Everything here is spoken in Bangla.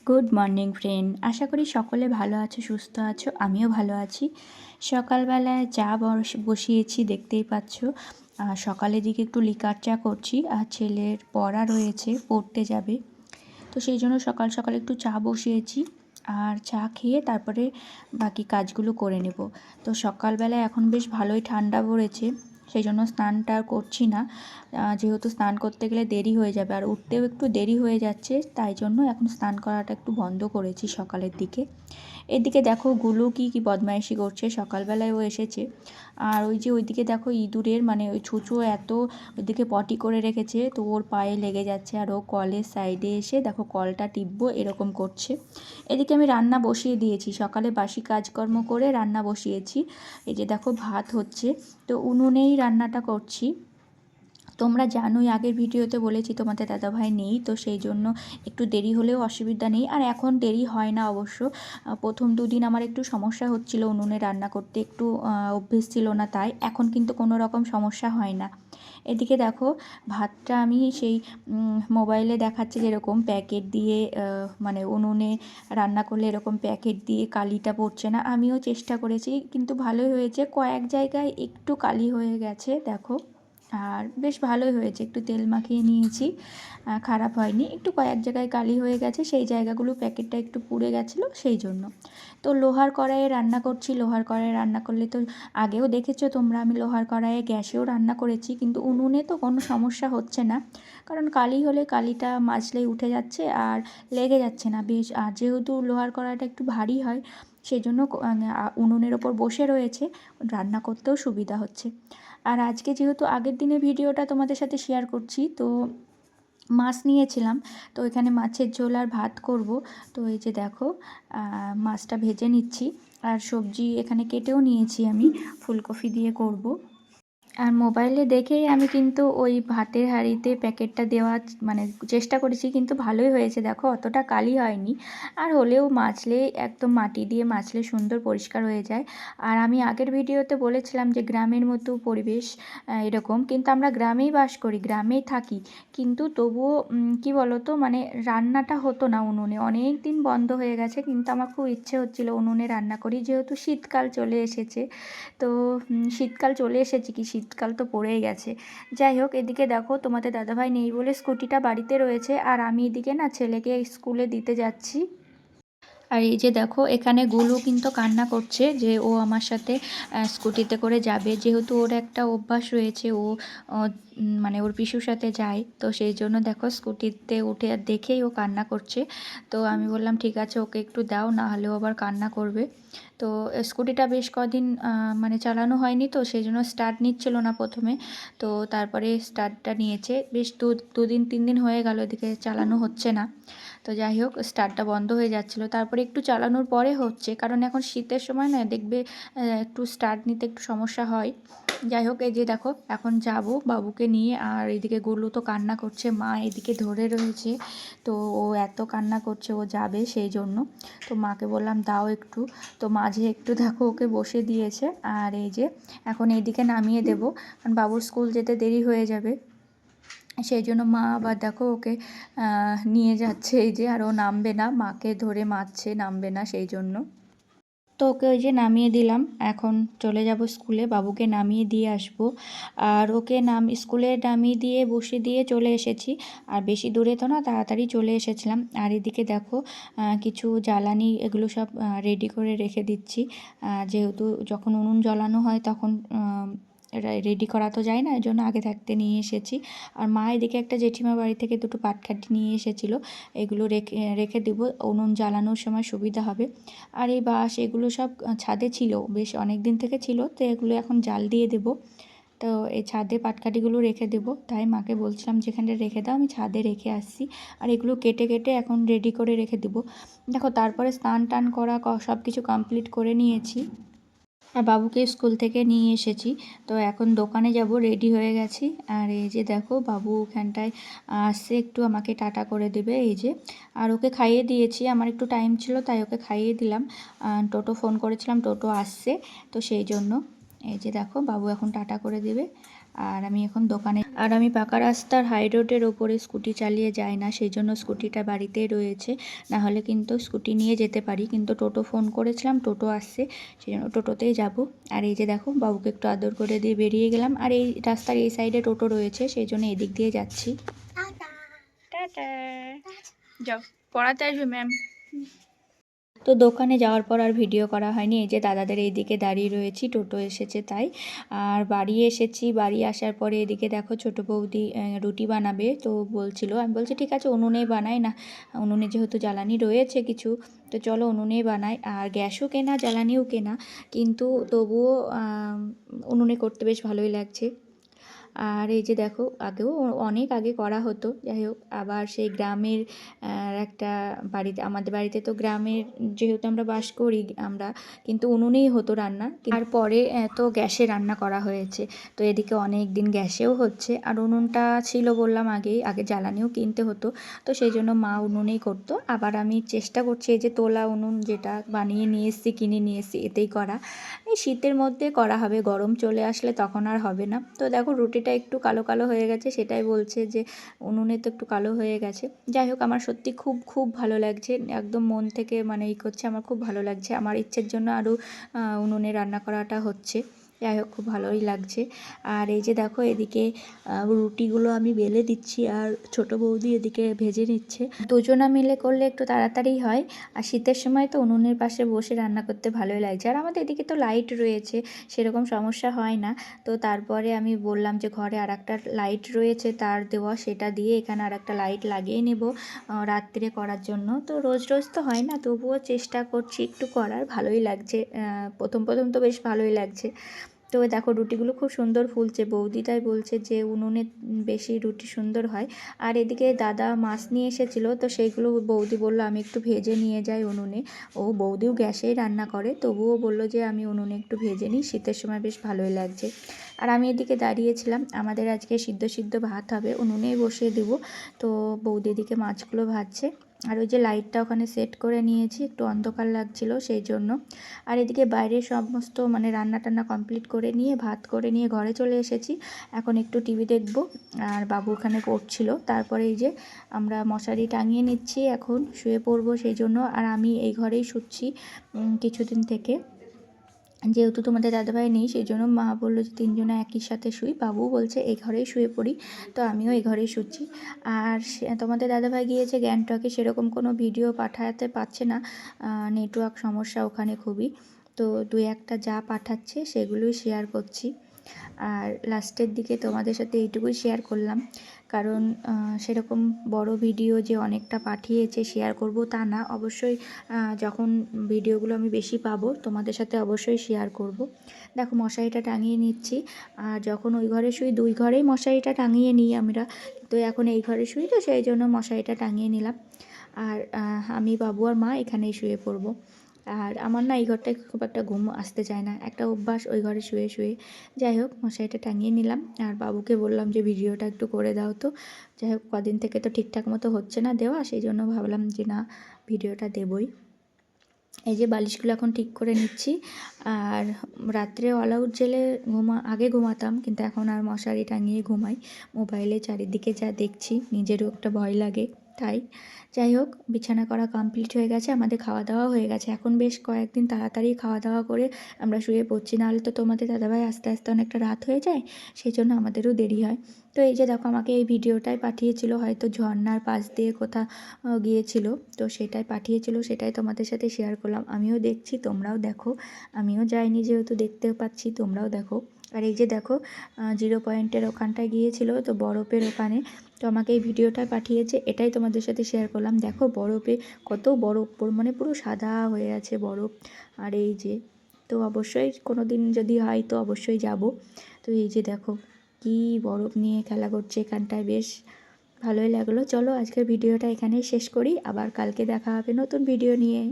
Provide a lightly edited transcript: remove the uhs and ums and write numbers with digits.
গুড মর্নিং ফ্রেন্ড, আশা করি সকলে ভালো আছো, সুস্থ আছো। আমিও ভালো আছি। সকালবেলায় চা বসিয়েছি, দেখতেই পাচ্ছ। সকালের দিকে একটু লিকার চা করছি, আর ছেলের পড়া রয়েছে, পড়তে যাবে। তো সেই জন্য সকাল সকাল একটু চা বসিয়েছি, আর চা খেয়ে তারপরে বাকি কাজগুলো করে নেব। তো সকালবেলায় এখন বেশ ভালোই ঠান্ডা পড়েছে, সেই জন্য স্নানটা আর করছি না। যেহেতু স্নান করতে গেলে দেরি হয়ে যাবে, আর উঠতেও একটু দেরি হয়ে যাচ্ছে, তাই জন্য এখন স্নান করাটা একটু বন্ধ করেছি সকালের দিকে। এদিকে দেখো গুলু কি বদমাইশি করছে, সকালবেলায় ও এসেছে। আর ওই যে ওইদিকে দেখো ইঁদুরের মানে ওই ছুঁচো এত ওইদিকে পটি করে রেখেছে, তো ওর পায়ে লেগে যাচ্ছে, আর ও কলের সাইডে এসে দেখো কলটা টিপবো এরকম করছে। এদিকে আমি রান্না বসিয়ে দিয়েছি, সকালে বাসি কাজকর্ম করে রান্না বসিয়েছি। এই যে দেখো ভাত হচ্ছে, তো উনুনেই রান্নাটা করছি। তোমরা জানোই, আগের ভিডিওতে বলেছি তোমাদের দাদাভাই নেই, তো সেই জন্য একটু দেরি হলেও অসুবিধা নেই। আর এখন দেরি হয় না অবশ্য। প্রথম দুদিন আমার একটু সমস্যা হচ্ছিল উনুনে রান্না করতে, একটু অভ্যেস ছিল না, তাই এখন কিন্তু কোনো রকম সমস্যা হয় না। এদিকে দেখো ভাতটা আমি সেই মোবাইলে দেখাচ্ছে যেরকম প্যাকেট দিয়ে, মানে উনুনে রান্না করলে এরকম প্যাকেট দিয়ে কালিটা পড়ছে না। আমিও চেষ্টা করেছি, কিন্তু ভালোই হয়েছে। কয়েক জায়গায় একটু কালি হয়ে গেছে দেখো, আর বেশ ভালোই হয়েছে। একটু তেল মাখিয়ে নিয়েছি, খারাপ হয়নি। একটু কয়েক জায়গায় কালি হয়ে গেছে, সেই জায়গাগুলো প্যাকেটটা একটু পুড়ে গেছিলো, সেই জন্য। তো লোহার কড়াইয়ে রান্না করছি। লোহার কড়াইয়ে রান্না করলে তো আগেও দেখেছো তোমরা, আমি লোহার কড়াইয়ে গ্যাসেও রান্না করেছি, কিন্তু উনুনে তো কোনো সমস্যা হচ্ছে না, কারণ কালি হলে কালিটা মাজলেই উঠে যাচ্ছে আর লেগে যাচ্ছে না বেশ। আর যেহেতু লোহার কড়াইটা একটু ভারী হয়, সেই জন্য উনুনের ওপর বসে রয়েছে, রান্না করতেও সুবিধা হচ্ছে। আর আজকে যেহেতু আগের দিনের ভিডিওটা তোমাদের সাথে শেয়ার করছি, তো মাছ নিয়েছিলাম, তো এখানে মাছের ঝোল আর ভাত করব। তো এই যে দেখো মাছটা ভেজে নিচ্ছি, আর সবজি এখানে কেটেও নিয়েছি, আমি ফুলকপি দিয়ে করব। আর মোবাইলে দেখেই আমি কিন্তু ওই ভাতের হাঁড়িতে প্যাকেটটা দেওয়ার মানে চেষ্টা করেছি, কিন্তু ভালোই হয়েছে দেখো, অতটা কালি হয়নি। আর হলেও মাজলে একদম মাটি দিয়ে মাজলে সুন্দর পরিষ্কার হয়ে যায়। আর আমি আগের ভিডিওতে বলেছিলাম যে গ্রামের মতো পরিবেশ এরকম, কিন্তু আমরা গ্রামেই বাস করি, গ্রামেই থাকি, কিন্তু তবুও কি বলতো, মানে রান্নাটা হতো না উনুনে, অনেক দিন বন্ধ হয়ে গেছে। কিন্তু আমার খুব ইচ্ছে হচ্ছিল উনুনে রান্না করি, যেহেতু শীতকাল চলে এসেছে। তো শীতকাল চলে এসেছে কি, শীতকাল তো পড়েই গেছে। যাই হোক, এদিকে দেখো তোমাদের দাদাভাই নেই বলে স্কুটিটা বাড়িতে রয়েছে, আর আমি এদিকে না ছেলেকে স্কুলে দিতে যাচ্ছি। আর এই যে দেখো এখানে গুলু কিন্তু কান্না করছে যে ও আমার সাথে স্কুটিতে করে যাবে, যেহেতু ওর একটা অভ্যাস রয়েছে, ও মানে ওর পিসুর সাথে যায়, তো সেই জন্য দেখো স্কুটিতে উঠে আর দেখেই ও কান্না করছে। তো আমি বললাম ঠিক আছে, ওকে একটু দাও, না হলেও আবার কান্না করবে। তো স্কুটিটা বেশ কদিন মানে চালানো হয়নি, তো সেই জন্য স্টার্ট নিচ্ছিল না প্রথমে। তো তারপরে স্টার্টটা নিয়েছে, বেশ দুদিন 3 দিন হয়ে গেল, এদিকে চালানো হচ্ছে না। তো যাই হোক, স্টার্টটা বন্ধ হয়ে যাচ্ছিলো, তারপরে একটু চালানোর পরে হচ্ছে, কারণ এখন শীতের সময় না দেখবে একটু স্টার্ট নিতে একটু সমস্যা হয়। যাই হোক, এই যে দেখো এখন যাব বাবুকে নিয়ে, আর এদিকে গুলু তো কান্না করছে, মা এদিকে ধরে রয়েছে। তো ও এত কান্না করছে, ও যাবে সেই জন্য। তো মাকে বললাম দাও একটু, তো মাঝে একটু দেখো ওকে বসে দিয়েছে। আর এই যে এখন এইদিকে নামিয়ে দেবো, কারণ বাবুর স্কুল যেতে দেরি হয়ে যাবে, সেই জন্য মা আবার দেখো ওকে নিয়ে যাচ্ছে, এই যে। আর ও নামবে না, মাকে ধরে মারছে, নামবে না, সেই জন্য। তো ওকে ওই যে নামিয়ে দিলাম, এখন চলে যাব স্কুলে, বাবুকে নামিয়ে দিয়ে আসব। আর ওকে স্কুলে নামিয়ে দিয়ে বসে দিয়ে চলে এসেছি, আর বেশি দূরে তো না, তাড়াতাড়ি চলে এসেছিলাম। আর এদিকে দেখো কিছু জ্বালানি এগুলো সব রেডি করে রেখে দিচ্ছি, যেহেতু যখন উনুন জ্বালানো হয় তখন রেডি করা তো যায় না, এই জন্য আগে থাকতে নিয়ে এসেছি। আর মা এদিকে একটা জেঠিমা বাড়ি থেকে দুটো পাটকাঠি নিয়ে এসেছিলো, এগুলো রেখে রেখে দেবো, উনুন জ্বালানোর সময় সুবিধা হবে। আর এই বাঁশ এগুলো সব ছাদে ছিল, বেশ অনেক দিন থেকে ছিল, তো এগুলো এখন জাল দিয়ে দেব। তো এই ছাদে পাটকাঠিগুলো রেখে দেব, তাই মাকে বলছিলাম যেখানে রেখে দাও, আমি ছাদে রেখে আসছি। আর এগুলো কেটে কেটে এখন রেডি করে রেখে দেবো। দেখো তারপরে স্নান টান করা সব কিছু কমপ্লিট করে নিয়েছি, আর বাবুকে স্কুল থেকে নিয়ে এসেছি। তো এখন দোকানে যাব, রেডি হয়ে গেছি। আর এই যে দেখো বাবু ওখানটায় আসছে, একটু আমাকে টাটা করে দেবে, এই যে। আর ওকে খাইয়ে দিয়েছি, আমার একটু টাইম ছিল তাই ওকে খাইয়ে দিলাম। টোটো ফোন করেছিলাম, টোটো আসছে, তো সেই জন্য। এই যে দেখো বাবু এখন টাটা করে দেবে। আর আমি এখন দোকানে, আর আমি পাকা রাস্তার হাই রোডের ওপরে স্কুটি চালিয়ে যাই না, সেই জন্য স্কুটিটা বাড়িতেই রয়েছে। না হলে কিন্তু স্কুটি নিয়ে যেতে পারি, কিন্তু টোটো ফোন করেছিলাম, টোটো আসছে, সেই জন্য টোটোতেই যাব। আর এই যে দেখো বাবুকে একটু আদর করে দিয়ে বেরিয়ে গেলাম। আর এই রাস্তার এই সাইডে টোটো রয়েছে, সেই জন্য এদিক দিয়ে যাচ্ছি। টাটা, যাও পড়াতে আসবে ম্যাম। তো দোকানে যাওয়ার পর আর ভিডিও করা হয়নি। এই যে দাদাদের এইদিকে দাঁড়িয়ে রয়েছি, টোটো এসেছে তাই। আর বাড়ি এসেছি, বাড়ি আসার পরে এদিকে দেখো ছোটো বৌদি রুটি বানাবে, তো বলছিল, আমি বলছি ঠিক আছে উনুনেই বানাই না, উনুনে যেহেতু জ্বালানি রয়েছে কিছু, তো চলো উনুনেই বানাই। আর গ্যাসও কেনা, জ্বালানিও কেনা, কিন্তু তবুও উনুনে করতে বেশ ভালোই লাগছে। আর এই যে দেখো আগেও অনেক আগে করা হতো, যাই হোক আবার সেই গ্রামের একটা বাড়িতে, আমাদের বাড়িতে তো গ্রামের যেহেতু আমরা বাস করি আমরা, কিন্তু উনুনেই হতো রান্না। তারপরে তো গ্যাসে রান্না করা হয়েছে, তো এদিকে অনেক দিন গ্যাসেও হচ্ছে। আর উনুনটা ছিল বললাম আগেই, আগে জ্বালানিও কিনতে হতো, তো সেই জন্য মা উনুনেই করতো। আবার আমি চেষ্টা করছি এই যে তোলা উনুন যেটা বানিয়ে নিয়ে এসেছি, কিনে নিয়ে এসেছি, এতেই করা। এই শীতের মধ্যে করা হবে, গরম চলে আসলে তখন আর হবে না। তো দেখো রুটিটা একটু কালো কালো হয়ে গেছে, সেটাই বলছে যে উনুনে তো একটু কালো হয়ে গেছে। যাই হোক আমার সত্যি খুব খুব ভালো লাগছে, একদম মন থেকে মানে করছে, আমার খুব ভালো লাগছে। আমার ইচ্ছের জন্য আরও উনুনে রান্না করাটা হচ্ছে, যাই হোক খুব ভালোই লাগছে। আর এই যে দেখো এদিকে রুটিগুলো আমি বেলে দিচ্ছি, আর ছোটো বৌদি এদিকে ভেজে নিচ্ছে। দুজনা মিলে করলে একটু তাড়াতাড়ি হয়, আর শীতের সময় তো উনুনের পাশে বসে রান্না করতে ভালোই লাগছে। আর আমাদের এদিকে তো লাইট রয়েছে, সেরকম সমস্যা হয় না। তো তারপরে আমি বললাম যে ঘরে আর একটা লাইট রয়েছে তার দেওয়া, সেটা দিয়ে এখানে আর একটা লাইট লাগিয়ে নেব রাত্রে করার জন্য। তো রোজ রোজ তো হয় না, তবুও চেষ্টা করছি একটু করার, ভালোই লাগছে। প্রথম প্রথম তো বেশ ভালোই লাগছে। তো দেখো রুটিগুলো খুব সুন্দর ফুলছে, বৌদিটাই বলছে যে উনুনে বেশি রুটি সুন্দর হয়। আর এদিকে দাদা মাছ নিয়ে এসেছিলো, তো সেইগুলো বৌদি বললো আমি একটু ভেজে নিয়ে যাই উনুনে। ও বৌদিও গ্যাসেই রান্না করে, তবুও বললো যে আমি উনুনে একটু ভেজে নিই, শীতের সময় বেশ ভালোই লাগছে। আর আমি এদিকে দাঁড়িয়েছিলাম, আমাদের আজকে সিদ্ধ সিদ্ধ ভাত হবে, উনুনেই বসিয়ে দেবো। তো বৌদি এদিকে মাছগুলো ভাজছে। আর ওই যে লাইটটা ওখানে সেট করে নিয়েছি, একটু অন্ধকার লাগছিলো সেই জন্য। আর এদিকে বাইরে সমস্ত মানে রান্না টান্না কমপ্লিট করে নিয়ে, ভাত করে নিয়ে ঘরে চলে এসেছি। এখন একটু টিভি দেখব, আর বাবু ওখানে পড়ছিল। তারপরে এই যে আমরা মশারি টাঙিয়ে নিচ্ছি, এখন শুয়ে পড়বো সেই জন্য। আর আমি এই ঘরেই শুচ্ছি কিছুদিন থেকে, যেহেতু তোমাদের দাদাভাই নেই, সেই জন্য মা বললো যে তিনজনে একই সাথে শুই, বাবু বলছে এই ঘরেই শুয়ে পড়ি, তো আমিও এই ঘরেই শুচ্ছি। আর তোমাদের দাদাভাই গিয়েছে গ্যাংটকে, সেরকম কোনো ভিডিও পাঠাতে পারছে না, নেটওয়ার্ক সমস্যা ওখানে খুবই। তো দুই একটা যা পাঠাচ্ছে সেগুলোই শেয়ার করছি। আর লাস্টের দিকে তোমাদের সাথে এইটুকুই শেয়ার করলাম, কারণ সেরকম বড় ভিডিও যে অনেকটা পাঠিয়েছে শেয়ার করব তা না, অবশ্যই যখন ভিডিওগুলো আমি বেশি পাবো তোমাদের সাথে অবশ্যই শেয়ার করব। দেখো মশারিটা টাঙিয়ে নিচ্ছি, আর যখন ওই ঘরে শুই, দুই ঘরেই মশারিটা টাঙিয়ে নিই আমরা, তো এখন এই ঘরে শুই, তো সেই জন্য মশারিটা টাঙিয়ে নিলাম। আর আমি বাবু আর মা এখানেই শুয়ে পড়বো। আর আমার না এই ঘরটায় খুব একটা ঘুম আসতে চায় না, একটা অভ্যাস ওই ঘরে শুয়ে শুয়ে। যাই হোক মশারিটা টাঙিয়ে নিলাম, আর বাবুকে বললাম যে ভিডিওটা একটু করে দাও। তো যাই হোক কদিন থেকে তো ঠিকঠাক মতো হচ্ছে না দেওয়া, সেই জন্য ভাবলাম যে না ভিডিওটা দেবই। এই যে বালিশগুলো এখন ঠিক করে নিচ্ছি। আর রাত্রে অল আউট জেলে আগে ঘুমাতাম, কিন্তু এখন আর মশারি টাঙিয়ে ঘুমাই। মোবাইলে চারিদিকে যা দেখছি নিজেরও একটা ভয় লাগে, তাই। যাই হোক বিছানা করা কমপ্লিট হয়ে গেছে, আমাদের খাওয়া দাওয়া হয়ে গেছে। এখন বেশ কয়েকদিন তাড়াতাড়ি খাওয়া দাওয়া করে আমরা শুয়ে পড়ছি, নাহলে তো তোমাদের দাদাভাই আস্তে আস্তে অনেকটা রাত হয়ে যায়, সেই জন্য আমাদেরও দেরি হয়। তো এই যে দেখো আমাকে এই ভিডিওটাই পাঠিয়েছিল, হয়তো ঝর্নার পাশ দিয়ে কোথাও গিয়েছিল, তো সেটাই পাঠিয়েছিল, সেটাই তোমাদের সাথে শেয়ার করলাম। আমিও দেখছি, তোমরাও দেখো, আমিও যাইনি যেহেতু দেখতেও পাচ্ছি, তোমরাও দেখো। আর এই যে দেখো 0 পয়েন্টের ওখানটায় গিয়েছিল, তো বরফের ওখানে, তো আমাকে এই ভিডিওটা পাঠিয়েছে, এটাই তোমাদের সাথে শেয়ার করলাম। দেখো বরফে কত বরফ, মানে পুরো সাদা হয়ে আছে বরফ। আর এই যে, তো অবশ্যই কোনো দিন যদি হয় তো অবশ্যই যাব। তো এই যে দেখো কি বরফ নিয়ে খেলা করছে এখানটায়, বেশ ভালোই লাগলো। চলো আজকের ভিডিওটা এখানেই শেষ করি, আবার কালকে দেখা হবে নতুন ভিডিও নিয়ে।